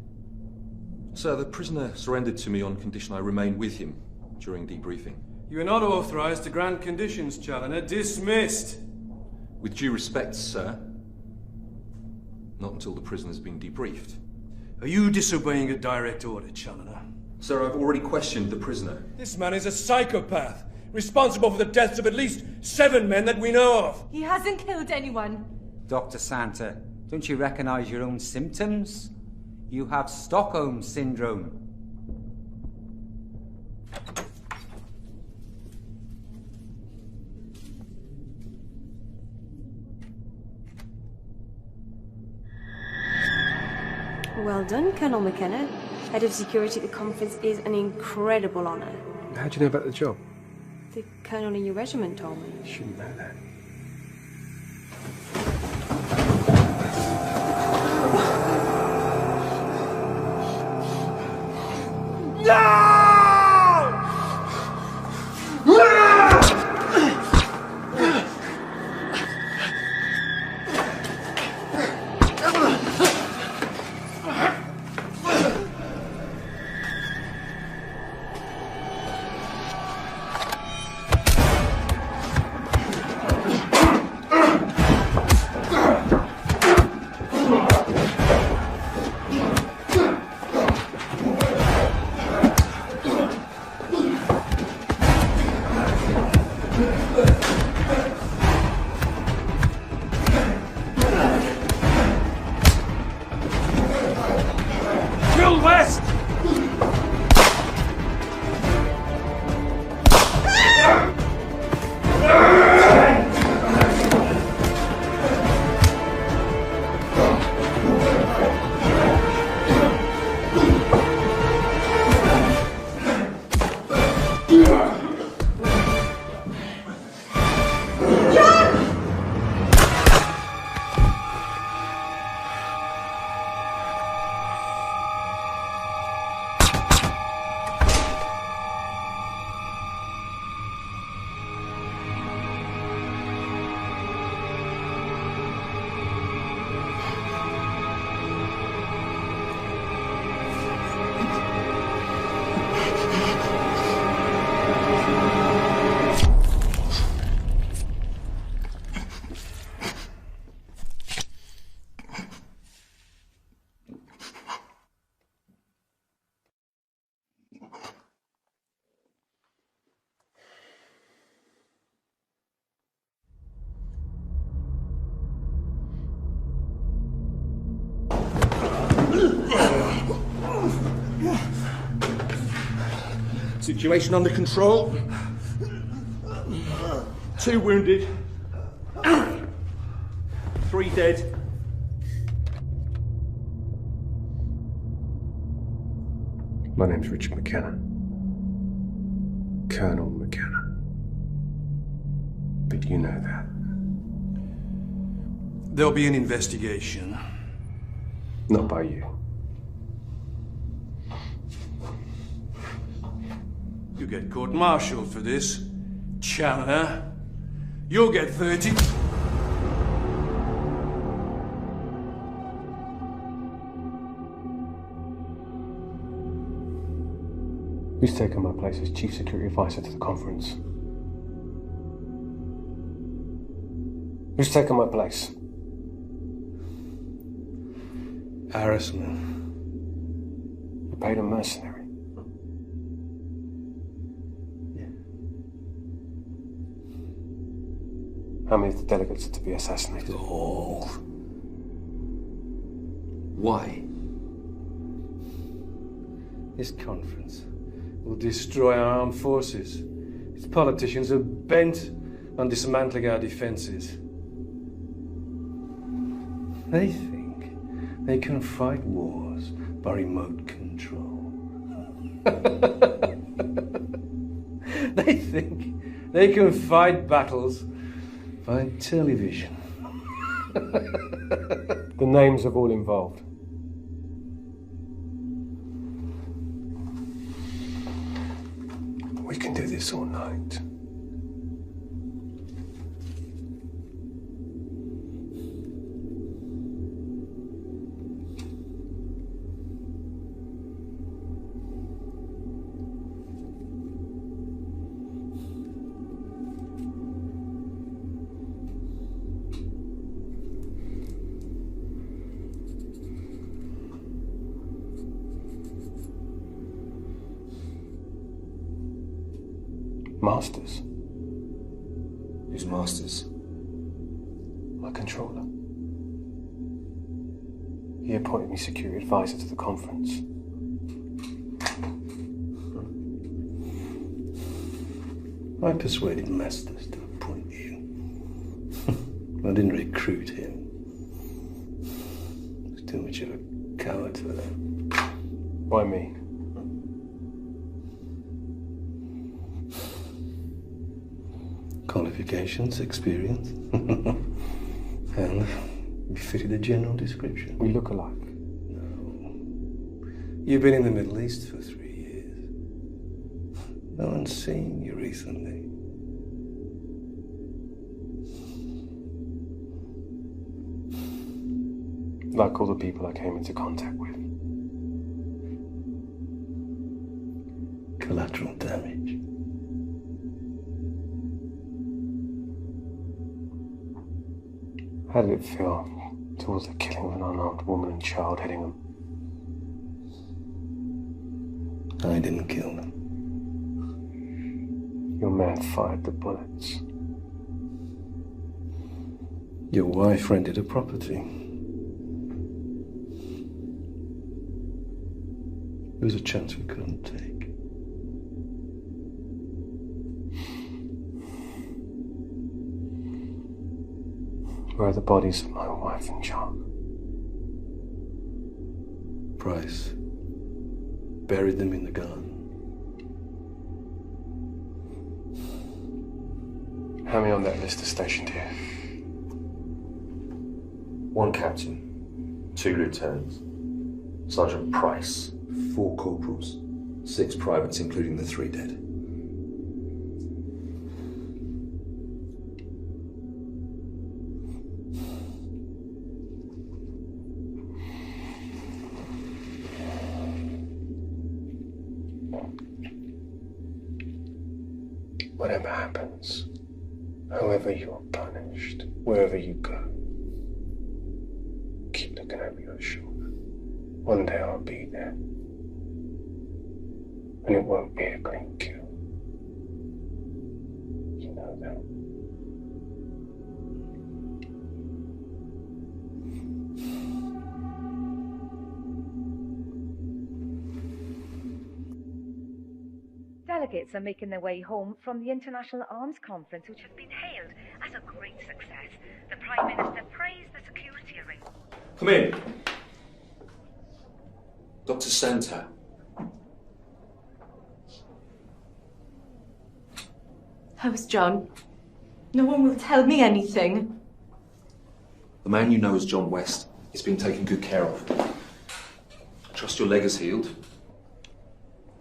Sir, the prisoner surrendered to me on condition I remain with him during debriefing. You are not authorized to grant conditions, Challoner. Dismissed. With due respect, sir, Not until the prisoner's been debriefed. Are you disobeying a direct order, Challoner? Sir, I've already questioned the prisoner. This man is a psychopath, responsible for the deaths of at least 7 men that we know of. He hasn't killed anyone. Dr. Santa, don't you recognise your own symptoms? You have Stockholm Syndrome. Well done, Colonel McKenna. Head of security at the conference is an incredible honour. How do you know about the job? The colonel in your regiment told me. You shouldn't know that. Situation under control. 2 wounded. 3 dead. My name's Richard McKenna. Colonel McKenna. But you know that. There'll be an investigation. Not by you. You get court-martialed for this, Challoner. You'll get 30. Who's taken my place as Chief Security Advisor to the conference? Who's taken my place? Harrisman. You paid a mercenary. How many of the delegates are to be assassinated? All. Why? This conference will destroy our armed forces. Its politicians are bent on dismantling our defences. They think they can fight wars by remote control. They think they can fight battles by television. The names of all involved. We can do this all night. Masters? Who's Masters? My controller. He appointed me security advisor to the conference. I persuaded Masters to appoint you. I didn't recruit him. He was too much of a coward for that. Why me? Qualifications, experience, and you fitted a general description. We look alike. No. You've been in the Middle East for 3 years. No one's seen you recently. Like all the people I came into contact with. Collateral damage. How did it feel towards the killing of an unarmed woman and child hitting them? I didn't kill them. Your man fired the bullets. Your wife rented a property. It was a chance we couldn't take. Where are the bodies of my wife and child? Price buried them in the garden. How many on that list are stationed here? 1 captain, 2 lieutenants, Sergeant Price, 4 corporals, 6 privates, including the 3 dead. Whatever happens, however you're punished, wherever you go, keep looking over your shoulder. One day I'll be there. And it won't be a clean kill. You know that. Delegates are making their way home from the International Arms Conference, which has been hailed as a great success. The Prime Minister praised the security arrangements. Come in. Dr. Santa. How's John? No one will tell me anything. The man you know as John West is being taken good care of. I trust your leg has healed.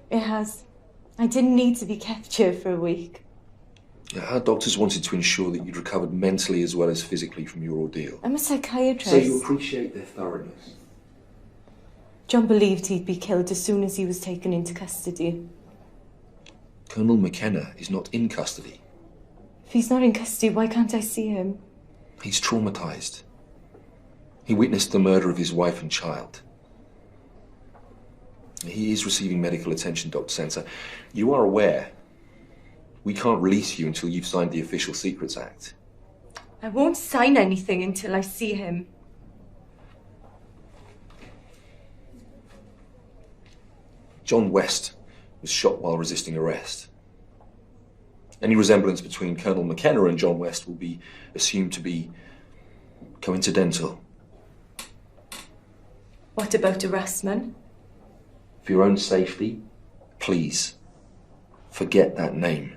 It has. I didn't need to be kept here for a week. Yeah, our doctors wanted to ensure that you'd recovered mentally as well as physically from your ordeal. I'm a psychiatrist. So you appreciate their thoroughness. John believed he'd be killed as soon as he was taken into custody. Colonel McKenna is not in custody. If he's not in custody, why can't I see him? He's traumatized. He witnessed the murder of his wife and child. He is receiving medical attention, Dr. Santa. You are aware we can't release you until you've signed the Official Secrets Act. I won't sign anything until I see him. John West was shot while resisting arrest. Any resemblance between Colonel McKenna and John West will be assumed to be coincidental. What about Erasmus? For your own safety, please, forget that name.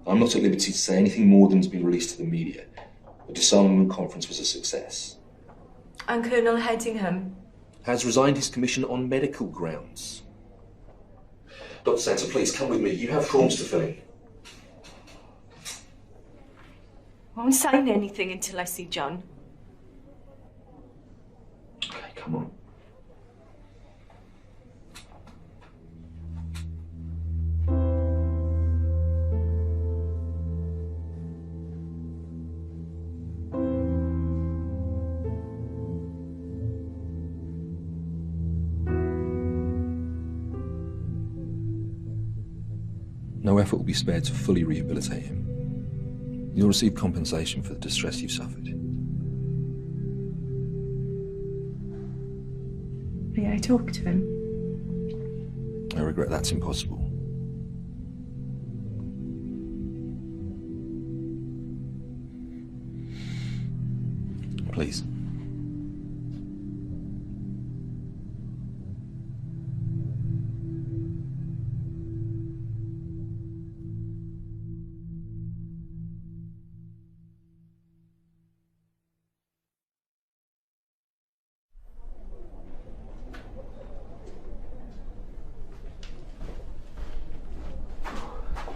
I'm not at liberty to say anything more than has been released to the media. The disarmament conference was a success. And Colonel Headingham? Has resigned his commission on medical grounds. Dr. Santa, please come with me. You have forms to fill in. I won't sign anything until I see John. Okay, come on. No effort will be spared to fully rehabilitate him. You'll receive compensation for the distress you've suffered. May I talk to him? I regret that's impossible. Please.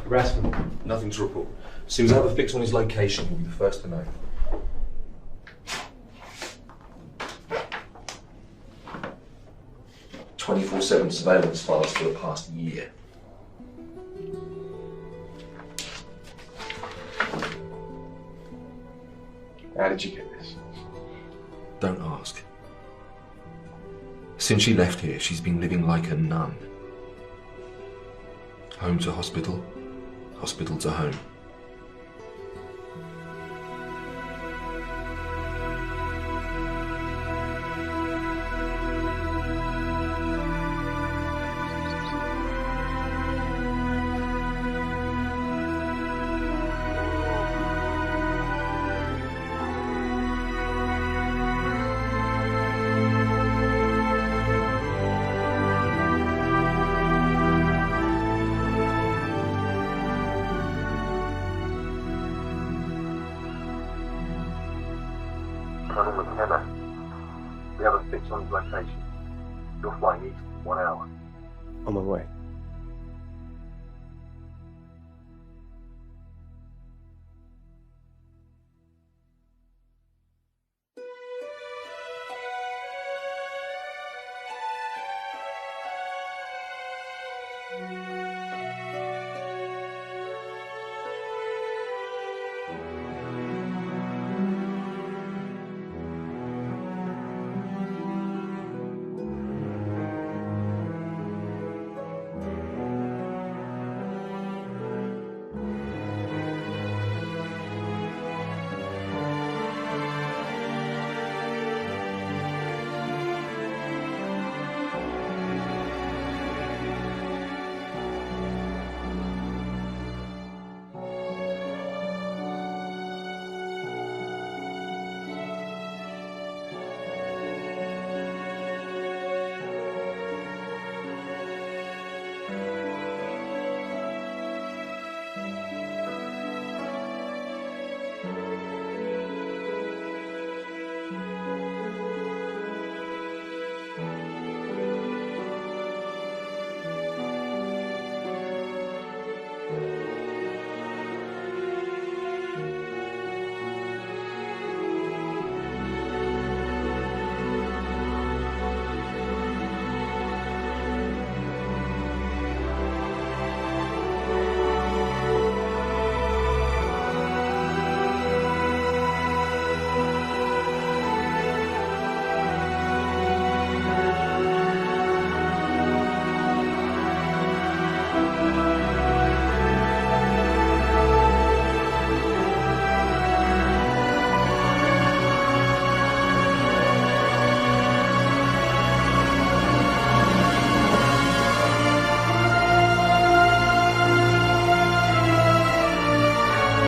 Harassment. Nothing to report. As soon as I have a fix on his location, you'll be the first to know. "24/7 surveillance files for the past year." How did you get this? Don't ask. Since she left here, she's been living like a nun. Home to hospital, hospital to home. Colonel McKenna, we have a fix on his location. You're flying east in 1 hour. On my way.